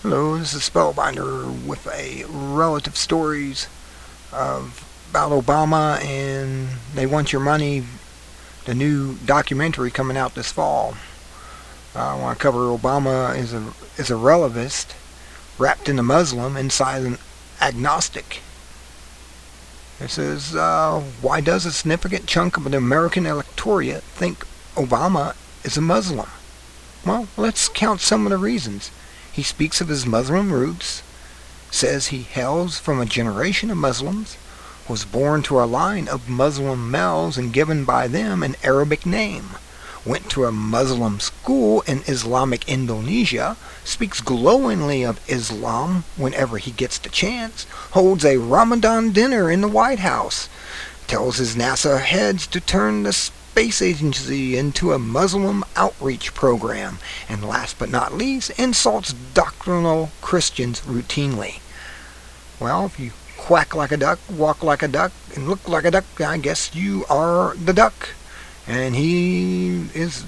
Hello, this is Spellbinder with a relative stories about Obama and They Want Your Money, the new documentary coming out this fall. I want to cover Obama is a relativist wrapped in a Muslim inside an agnostic. It says, why does a significant chunk of the American electorate think Obama is a Muslim? Well, let's count some of the reasons. He speaks of his Muslim roots, says he hails from a generation of Muslims, was born to a line of Muslim males and given by them an Arabic name, went to a Muslim school in Islamic Indonesia, speaks glowingly of Islam whenever he gets the chance, holds a Ramadan dinner in the White House, tells his NASA heads to turn the space agency into a Muslim outreach program, and last but not least, insults doctrinal Christians routinely. Well, if you quack like a duck, walk like a duck, and look like a duck, I guess you are the duck. And he is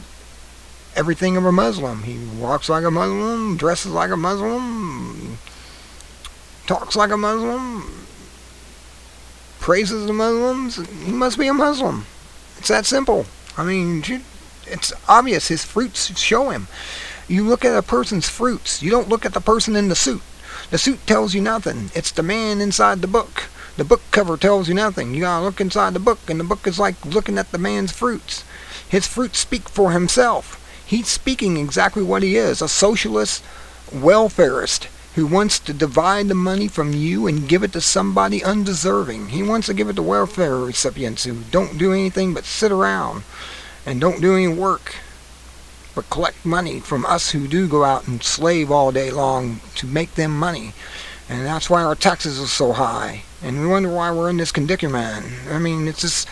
everything of a Muslim. He walks like a Muslim, dresses like a Muslim, talks like a Muslim, praises the Muslims. He must be a Muslim. It's that simple. I mean, it's obvious. His fruits show him. You look at a person's fruits. You don't look at the person in the suit. The suit tells you nothing. It's the man inside the book. The book cover tells you nothing. You gotta look inside the book, and the book is like looking at the man's fruits. His fruits speak for himself. He's speaking exactly what he is, a socialist welfarist who wants to divide the money from you and give it to somebody undeserving. He wants to give it to welfare recipients who don't do anything but sit around and don't do any work, but collect money from us who do go out and slave all day long to make them money. And that's why our taxes are so high. And we wonder why we're in this predicament. I mean, it's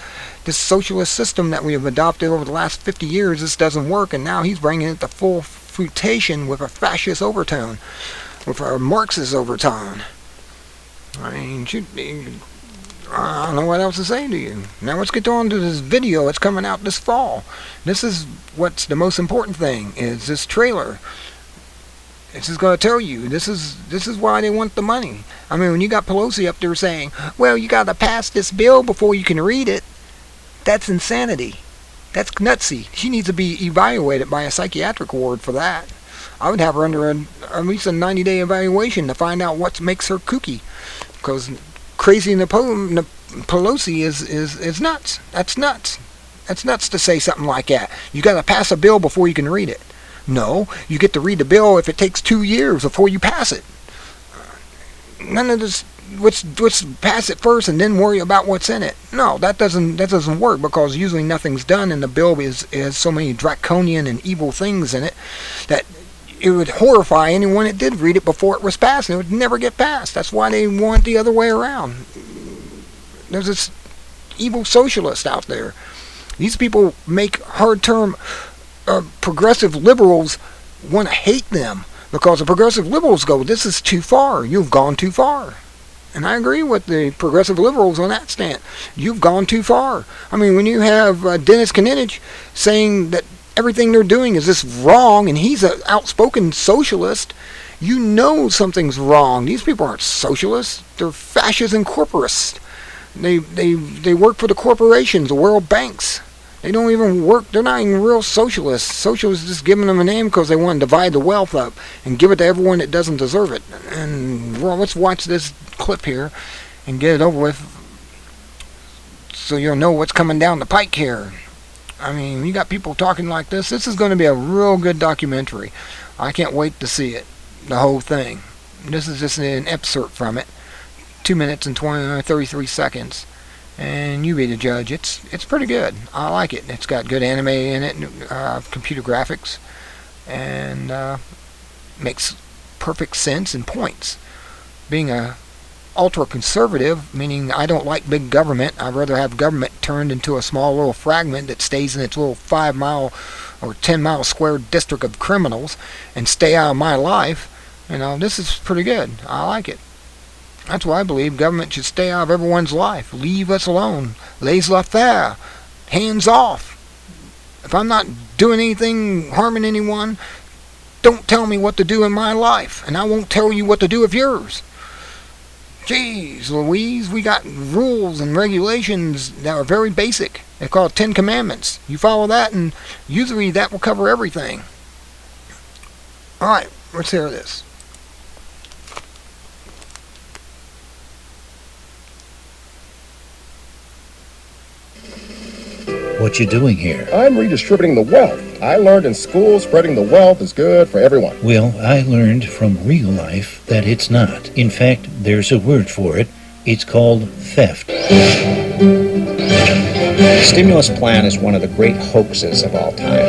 this socialist system that we have adopted over the last 50 years. This doesn't work, and now he's bringing it to full fruition with a fascist overtone, with a Marxist overtone. I mean, I don't know what else to say to you. Now let's get on to this video. It's coming out this fall. This is what's the most important thing, is this trailer. This is going to tell you, this is why they want the money. I mean, when you got Pelosi up there saying, well, you got to pass this bill before you can read it, that's insanity. That's nutsy. She needs to be evaluated by a psychiatric ward for that. I would have her under at least a 90-day evaluation to find out what makes her kooky. Because crazy Pelosi is nuts. That's nuts. That's nuts to say something like that. You got to pass a bill before you can read it. No, you get to read the bill if it takes 2 years before you pass it. None of this. Let's pass it first and then worry about what's in it. No, that doesn't work, because usually nothing's done, and the bill has so many draconian and evil things in it that it would horrify anyone that did read it before it was passed, and it would never get passed. That's why they want the other way around. There's this evil socialist out there. These people make hard-term progressive liberals want to hate them, because the progressive liberals go, this is too far. You've gone too far. And I agree with the progressive liberals on that stand. You've gone too far. I mean, when you have Dennis Kucinich saying that everything they're doing is just wrong, and he's an outspoken socialist, you know something's wrong. These people aren't socialists. They're fascists and corporatists. They work for the corporations, the world banks. They don't even work. They're not even real socialists. Socialists just giving them a name because they want to divide the wealth up and give it to everyone that doesn't deserve it. And well, let's watch this clip here and get it over with, so you'll know what's coming down the pike here. I mean, you got people talking like this. This is going to be a real good documentary. I can't wait to see it, the whole thing. This is just an excerpt from it, 2 minutes and 33 seconds. And you be the judge. It's pretty good. I like it. It's got good anime in it, computer graphics, and makes perfect sense and points. Being a ultra-conservative, meaning I don't like big government. I'd rather have government turned into a small little fragment that stays in its little 5-mile or 10-mile square district of criminals and stay out of my life. You know, this is pretty good. I like it. That's why I believe government should stay out of everyone's life. Leave us alone. Laissez-faire. Hands off. If I'm not doing anything, harming anyone, don't tell me what to do in my life, and I won't tell you what to do with yours. Jeez Louise, we got rules and regulations that are very basic. They're called 10 Commandments. You follow that, and usually that will cover everything. Alright, let's hear this. What you doing here? I'm redistributing the wealth. I learned in school spreading the wealth is good for everyone. Well, I learned from real life that it's not. In fact, there's a word for it. It's called theft. The stimulus plan is one of the great hoaxes of all time.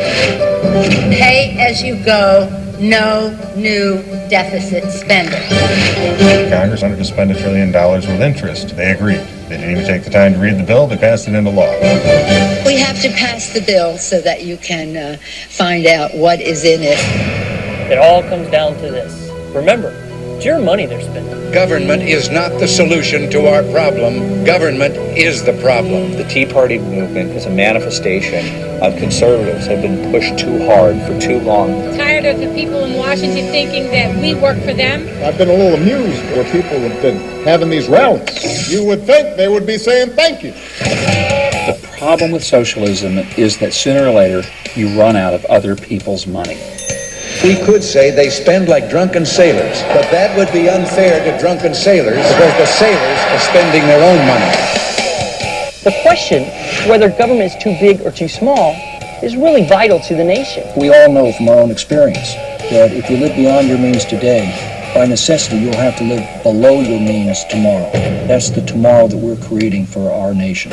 Pay as you go, no new deficit spending. Congress wanted to spend $1 trillion with interest. They agreed. They didn't even take the time to read the bill. They passed it into law. We have to pass the bill so that you can find out what is in it. It all comes down to this. Remember, it's your money they're spending. Government is not the solution to our problem. Government is the problem. The Tea Party movement is a manifestation of conservatives have been pushed too hard for too long. Tired of the people in Washington thinking that we work for them? I've been a little amused where people have been having these rallies. You would think they would be saying thank you. The problem with socialism is that sooner or later you run out of other people's money. We could say they spend like drunken sailors, but that would be unfair to drunken sailors because the sailors are spending their own money. The question, whether government is too big or too small, is really vital to the nation. We all know from our own experience that if you live beyond your means today, by necessity you'll have to live below your means tomorrow. That's the tomorrow that we're creating for our nation.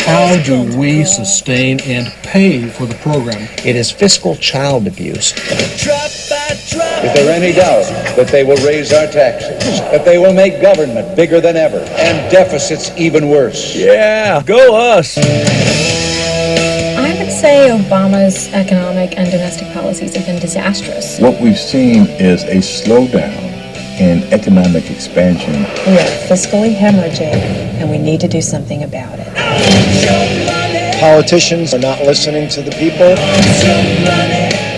How do we sustain and pay for the program? It is fiscal child abuse. Is there any doubt that they will raise our taxes, that they will make government bigger than ever, and deficits even worse? Yeah, go us! I would say Obama's economic and domestic policies have been disastrous. What we've seen is a slowdown in economic expansion. We are fiscally hemorrhaging, and we need to do something about it. Politicians are not listening to the people.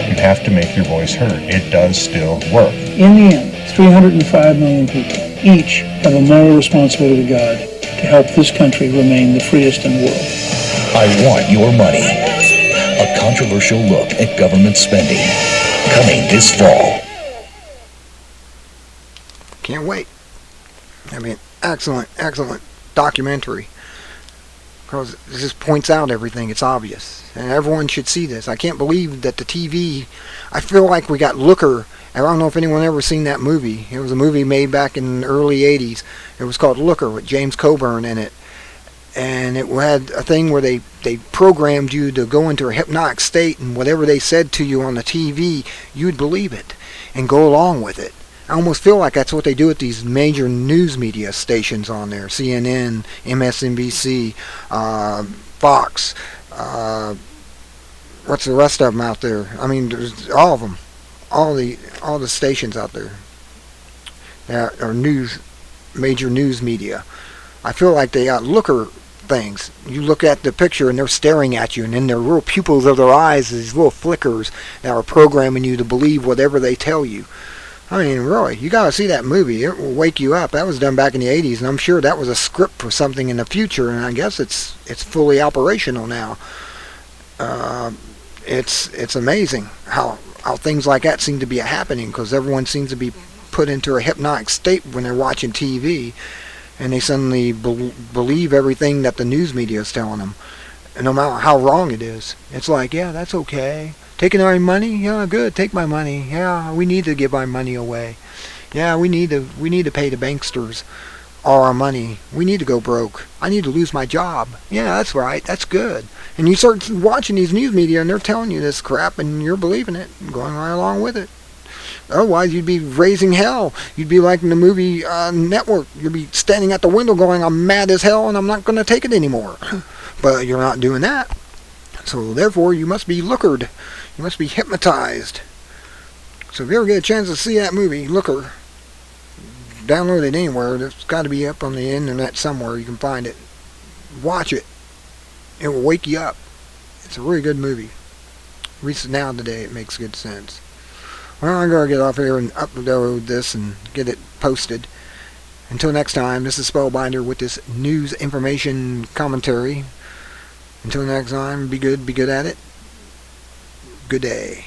You have to make your voice heard. It does still work. In the end, 305 million people each have a moral responsibility to God to help this country remain the freest in the world. I want your money. A controversial look at government spending. Coming this fall. Can't wait. I mean, excellent documentary. Because it just points out everything. It's obvious. And everyone should see this. I can't believe that the TV... I feel like we got Looker. I don't know if anyone ever seen that movie. It was a movie made back in the early 80s. It was called Looker with James Coburn in it. And it had a thing where they programmed you to go into a hypnotic state, and whatever they said to you on the TV, you'd believe it and go along with it. I almost feel like that's what they do at these major news media stations on there. CNN, MSNBC, Fox, what's the rest of them out there? I mean, there's all of them. All the stations out there that are major news media. I feel like they got Looker things. You look at the picture and they're staring at you, and in their real pupils of their eyes, these little flickers that are programming you to believe whatever they tell you. I mean, really, you gotta see that movie. It will wake you up. That was done back in the 80s, and I'm sure that was a script for something in the future, and I guess it's fully operational now. It's amazing how things like that seem to be happening, because everyone seems to be put into a hypnotic state when they're watching TV, and they suddenly believe everything that the news media is telling them, and no matter how wrong it is. It's like, yeah, that's okay. Taking our money? Yeah, good. Take my money. Yeah, we need to give our money away. Yeah, we need to pay the banksters all our money. We need to go broke. I need to lose my job. Yeah, that's right. That's good. And you start watching these news media, and they're telling you this crap, and you're believing it, and going right along with it. Otherwise, you'd be raising hell. You'd be like in the movie Network. You'd be standing at the window going, I'm mad as hell, and I'm not going to take it anymore. But you're not doing that. So therefore, you must be lookered. You must be hypnotized. So if you ever get a chance to see that movie, Looker, download it anywhere. It's got to be up on the internet somewhere. You can find it. Watch it. It will wake you up. It's a really good movie. least now today it makes good sense. Well, I'm going to get off here and upload this and get it posted. Until next time, this is Spellbinder with this news information commentary. Until next time, be good at it. Good day.